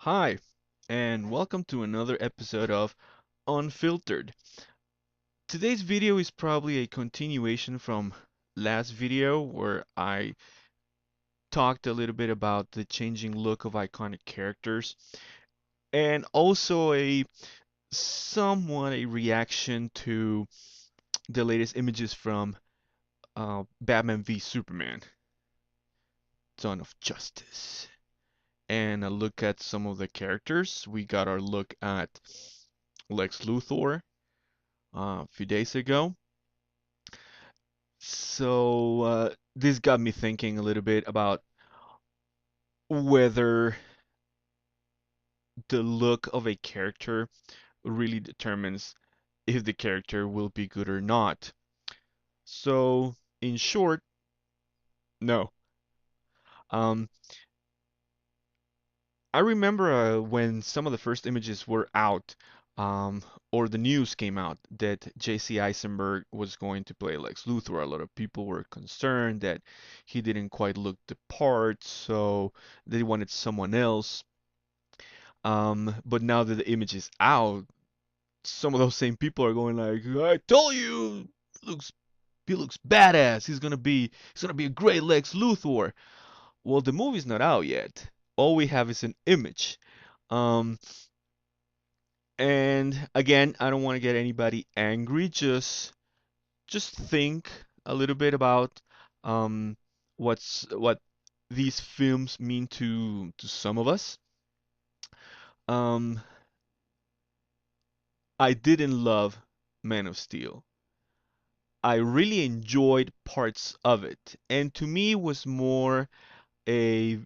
Hi, and welcome to another episode of Unfiltered. Today's video is probably a continuation from last video where I talked a little bit about the changing look of iconic characters and also a somewhat a reaction to the latest images from Batman v Superman, Dawn of Justice. And a look at some of the characters. We got our look at Lex Luthor a few days ago. So this got me thinking a little bit about whether the look of a character really determines if the character will be good or not. So, in short, no. Um, I remember when some of the first images were out, or the news came out that J.C. Eisenberg was going to play Lex Luthor. A lot of people were concerned that he didn't quite look the part, so they wanted someone else. But now that the image is out, some of those same people are going like, "I told you, looks he looks badass. He's gonna be a great Lex Luthor." Well, the movie's not out yet. All we have is an image. Um, and again, I don't want to get anybody angry. Just think a little bit about um what these films mean to some of us. Um, I didn't love Man of Steel. I really enjoyed parts of it, and to me it was more a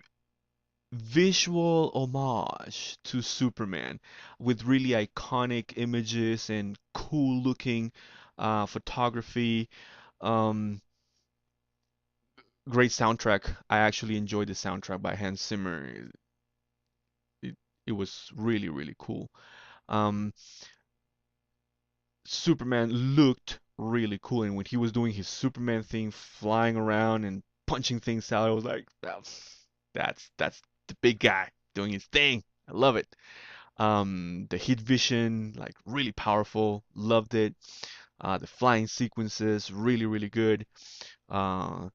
visual homage to Superman with really iconic images and cool looking photography. Um, Great soundtrack. I actually enjoyed the soundtrack by Hans Zimmer. It was really, really cool. Um, Superman looked really cool, and when he was doing his Superman thing, flying around and punching things out, I was like, that's the big guy doing his thing. I love it. The heat vision, like really powerful. Loved it. The flying sequences, really, really good. Uh,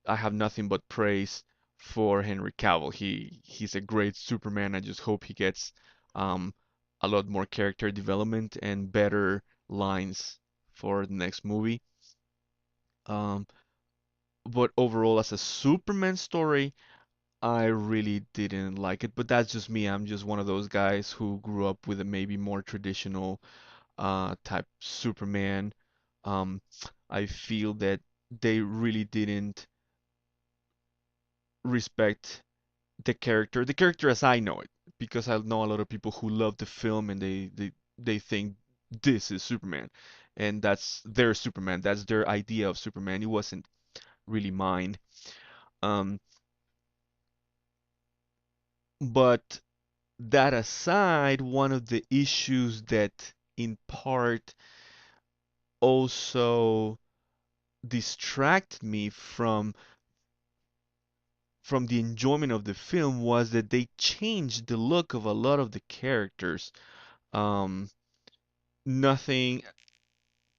I have nothing but praise for Henry Cavill. He's a great Superman. I just hope he gets um, a lot more character development and better lines for the next movie. Um, but overall, as a Superman story, I really didn't like it. But that's just me. I'm just one of those guys who grew up with a maybe more traditional type Superman. Um, I feel that they really didn't respect the character as I know it, because I know a lot of people who love the film and they think this is Superman, and that's their Superman, that's their idea of Superman. It wasn't really mine. Um, but that aside, one of the issues that in part also distracted me from the enjoyment of the film was that they changed the look of a lot of the characters. Um, Nothing,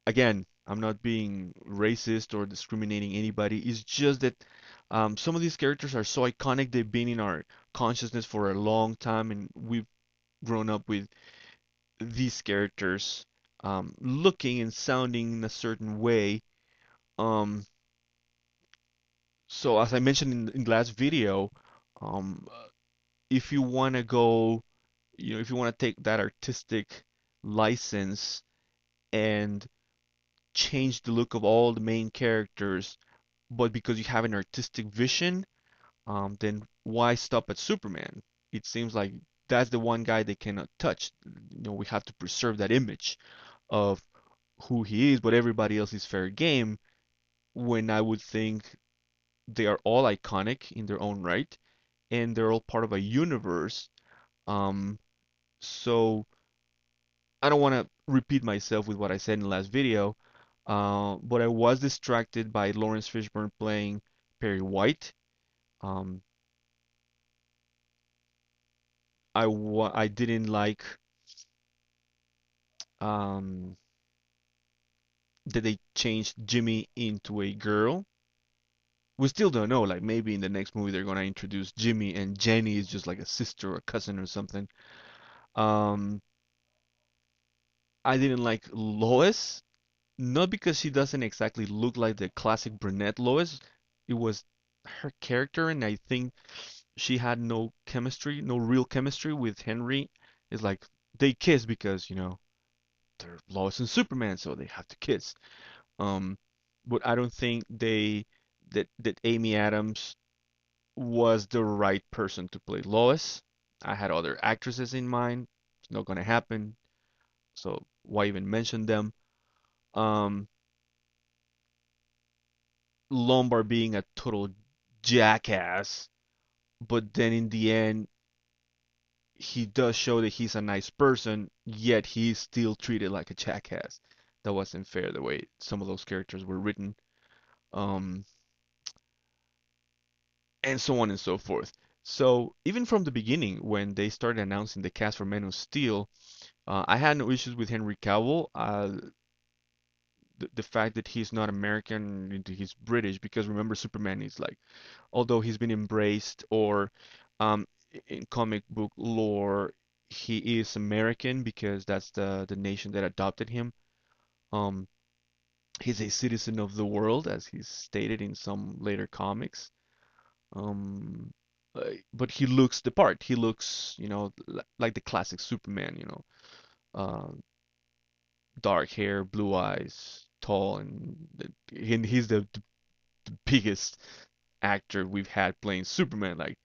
again, I'm not being racist or discriminating anybody. It's just that some of these characters are so iconic, they've been in our consciousness for a long time, and we've grown up with these characters looking and sounding in a certain way. Um, so as I mentioned in the last video, um, if you want to go, if you want to take that artistic license and change the look of all the main characters, but because you have an artistic vision, then why stop at Superman? It seems like that's the one guy they cannot touch. We have to preserve that image of who he is, but everybody else is fair game. When I would think they are all iconic in their own right, and they're all part of a universe. Um, so I don't want to repeat myself with what I said in the last video, but I was distracted by Lawrence Fishburne playing Perry White. Um, I didn't like um that they changed Jimmy into a girl. We still don't know. Like maybe in the next movie they're gonna introduce Jimmy and Jenny is just like a sister or a cousin or something. Um, I didn't like Lois, not because she doesn't exactly look like the classic brunette Lois. It was her character, and I think she had no chemistry, no real chemistry with Henry. It's like they kiss because, they're Lois and Superman, so they have to kiss. Um, but I don't think that Amy Adams was the right person to play Lois. I had other actresses in mind. It's not gonna happen, so why even mention them? Um, Lombard being a total jackass, but then in the end, he does show that he's a nice person, yet he's still treated like a jackass. That wasn't fair the way some of those characters were written, um, and so on and so forth. So even from the beginning, when they started announcing the cast for Man of Steel, I had no issues with Henry Cavill. The fact that he's not American, he's British, because remember Superman is like, although he's been embraced or um, in comic book lore, he is American because that's the nation that adopted him. Um, he's a citizen of the world, as he's stated in some later comics. Um, but he looks the part. He looks, like the classic Superman, uh, dark hair, blue eyes, tall, and he's the biggest actor we've had playing Superman. Like,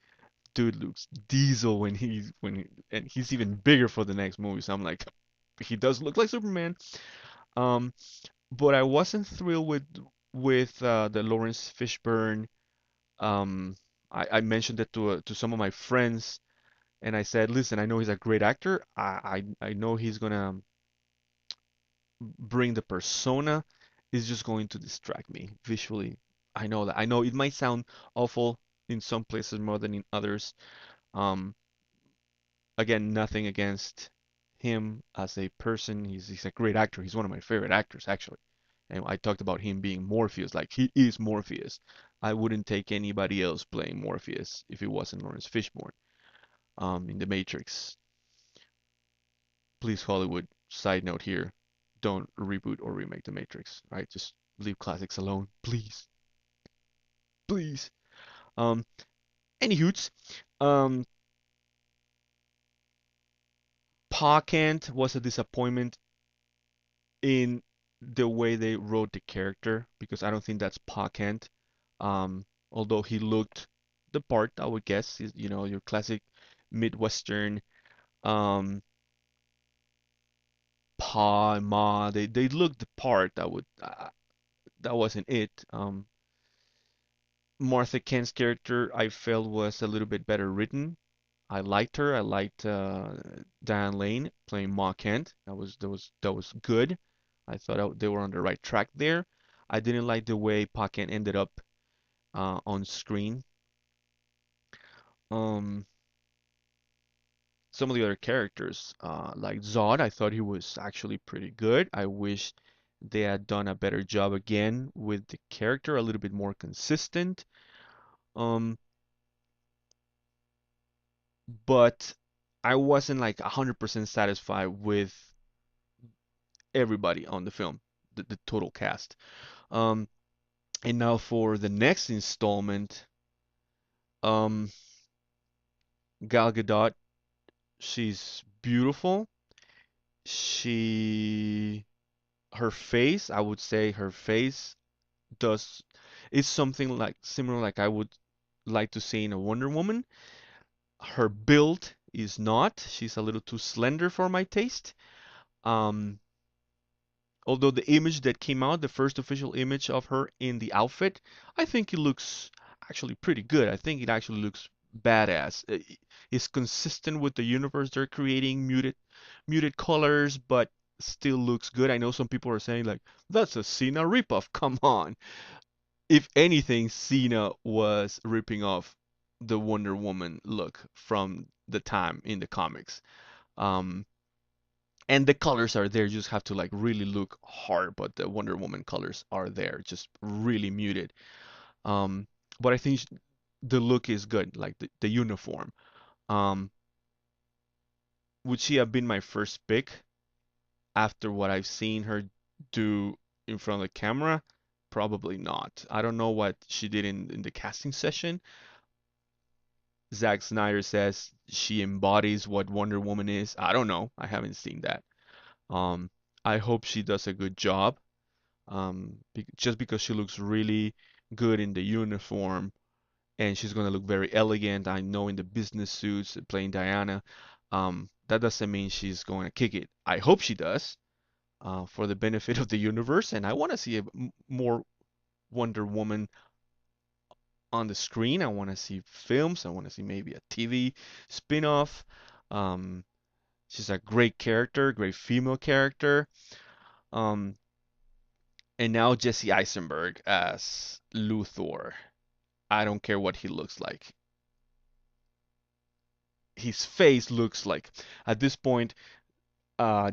dude looks diesel and he's even bigger for the next movie. So I'm like, he does look like Superman. Um, but I wasn't thrilled with the Lawrence Fishburne. Um, I mentioned it to some of my friends, and I said, listen, I know he's a great actor. I know he's gonna bring the persona. Is just going to distract me visually. I know that. I know it might sound awful in some places more than in others. Um, Again, nothing against him as a person. He's a great actor. He's one of my favorite actors, actually. And I talked about him being Morpheus, like he is Morpheus. I wouldn't take anybody else playing Morpheus if it wasn't Lawrence Fishburne. In The Matrix. Please, Hollywood, side note here, don't reboot or remake The Matrix, right? Just leave classics alone, please, please. Um, any hoots. Um, Pa Kent was a disappointment in the way they wrote the character because I don't think that's Pa Kent. Although he looked the part, I would guess, is your classic Midwestern um Pa and Ma. They looked the part. That wasn't it. Martha Kent's character I felt was a little bit better written. I liked her. I liked Diane Lane playing Ma Kent. That was good. I thought they were on the right track there. I didn't like the way Pa Kent ended up on screen. Um, some of the other characters, like Zod, I thought he was actually pretty good. I wish they had done a better job again with the character, a little bit more consistent. Um, but I wasn't like 100% satisfied with everybody on the film, the total cast. Um, and now for the next installment, um, Gal Gadot, she's beautiful. She, her face, I would say her face does is something like similar like I would like to see in a Wonder Woman. Her build is not. She's a little too slender for my taste. Um, Although the image that came out, the first official image of her in the outfit, I think it looks actually pretty good. I think it actually looks badass. It's consistent with the universe they're creating, muted colors, but still looks good. I know some people are saying like that's a Cena ripoff. Come on. If anything, Cena was ripping off. the Wonder Woman look from the time in the comics. Um, and the colors are there. You just have to like really look hard, but the Wonder Woman colors are there, just really muted. Um, but I think the look is good, like the uniform. Um, would she have been my first pick after what I've seen her do in front of the camera? Probably not. I don't know what she did in the casting session. Zack Snyder says she embodies what Wonder Woman is. I don't know. I haven't seen that. Um, I hope she does a good job. Just because she looks really good in the uniform and she's gonna look very elegant. I know in the business suits playing Diana. That doesn't mean she's going to kick it. I hope she does, for the benefit of the universe, and I want to see more Wonder Woman on the screen. I want to see films. I want to see maybe a TV spin-off. Um, she's a great character, great female character. Um, and now Jesse Eisenberg as Luthor. I don't care what he looks like. His face looks like, at this point, uh,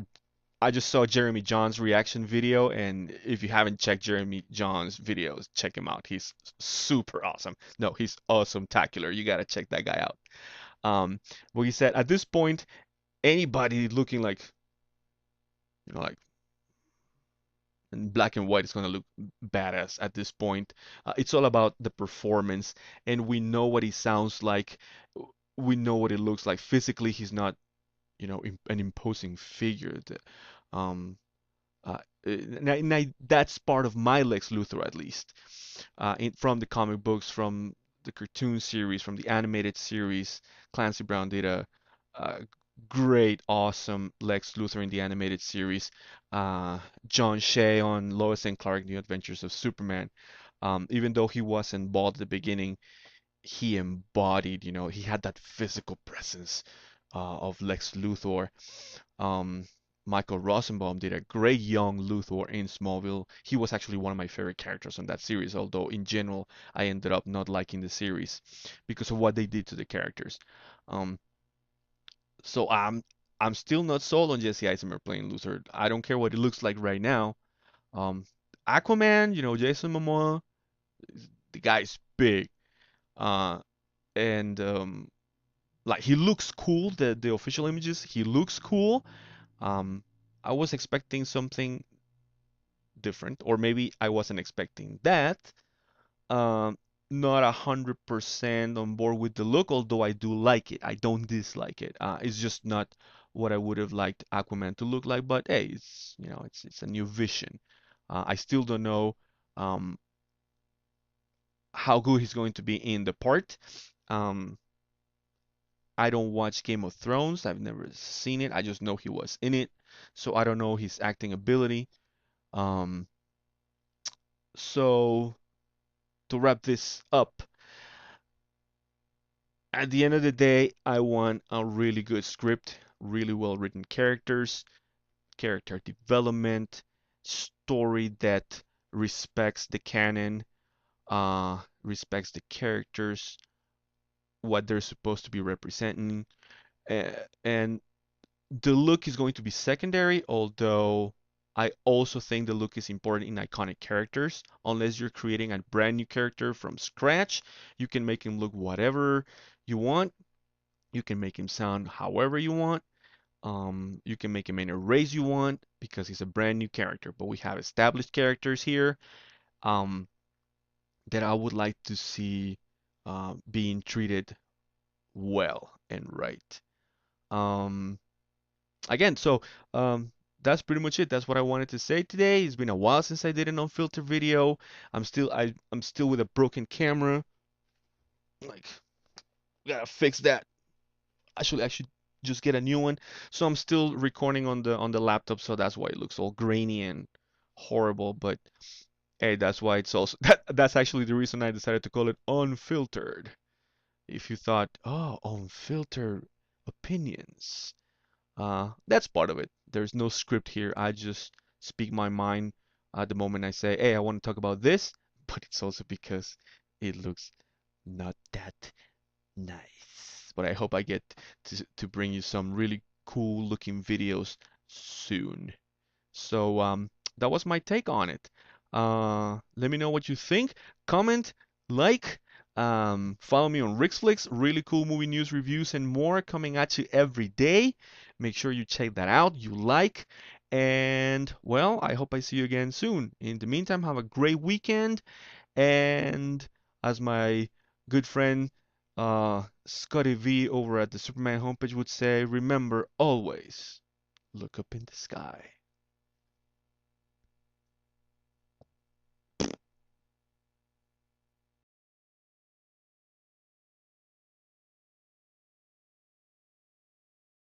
I just saw Jeremy John's reaction video, and if you haven't checked Jeremy John's videos, check him out. He's super awesome. No, he's awesome tacular. You gotta check that guy out. But he said at this point, anybody looking like, like in black and white is gonna look badass at this point. It's all about the performance, and we know what he sounds like. We know what it looks like physically. He's not, an imposing figure. Um, now that's part of my Lex Luthor, at least, from the comic books, from the cartoon series, from the animated series. Clancy Brown did a great, awesome Lex Luthor in the animated series. John Shea on Lois and Clark: New Adventures of Superman. Even though he wasn't bald at the beginning, he embodied, he had that physical presence of Lex Luthor. Um, Michael Rosenbaum did a great young Luthor in Smallville. He was actually one of my favorite characters on that series, although in general I ended up not liking the series because of what they did to the characters. Um, so I'm still not sold on Jesse Eisenberg playing Luthor. I don't care what it looks like right now. Um, Aquaman, Jason Momoa, the guy's big, uh, and like he looks cool. The official images, he looks cool. Um, I was expecting something different, or maybe I wasn't expecting that. Um, Not 100% on board with the look, although I do like it. I don't dislike it. It's just not what I would have liked Aquaman to look like. But hey, it's a new vision. I still don't know um, how good he's going to be in the part. Um, I don't watch Game of Thrones. I've never seen it. I just know he was in it, so I don't know his acting ability. Um, so to wrap this up, at the end of the day, I want a really good script, really well written characters, character development, story that respects the canon, respects the characters, what they're supposed to be representing, and the look is going to be secondary, although I also think the look is important in iconic characters. Unless you're creating a brand new character from scratch, you can make him look whatever you want. You can make him sound however you want. You can make him any race you want because he's a brand new character. But we have established characters here um, that I would like to see being treated well and right. Um, Again, so um, that's pretty much it. That's what I wanted to say today. It's been a while since I did an unfiltered video. I'm still with a broken camera. Like, gotta fix that. I should just get a new one. So I'm still recording on the laptop, so that's why it looks all grainy and horrible. But hey, that's why it's also that's actually the reason I decided to call it unfiltered. If you thought, oh, unfiltered opinions. That's part of it. There's no script here. I just speak my mind at the moment I say, hey, I want to talk about this, but it's also because it looks not that Nice. But I hope I get to bring you some really cool looking videos soon. So that was my take on it. Let me know what you think. Comment, like, follow me on Rixflix. Really cool movie news, reviews, and more coming at you every day. Make sure you check that out. You like. And well, I hope I see you again soon. In the meantime, have a great weekend. And as my good friend Scotty V over at the Superman homepage would say, remember always look up in the sky.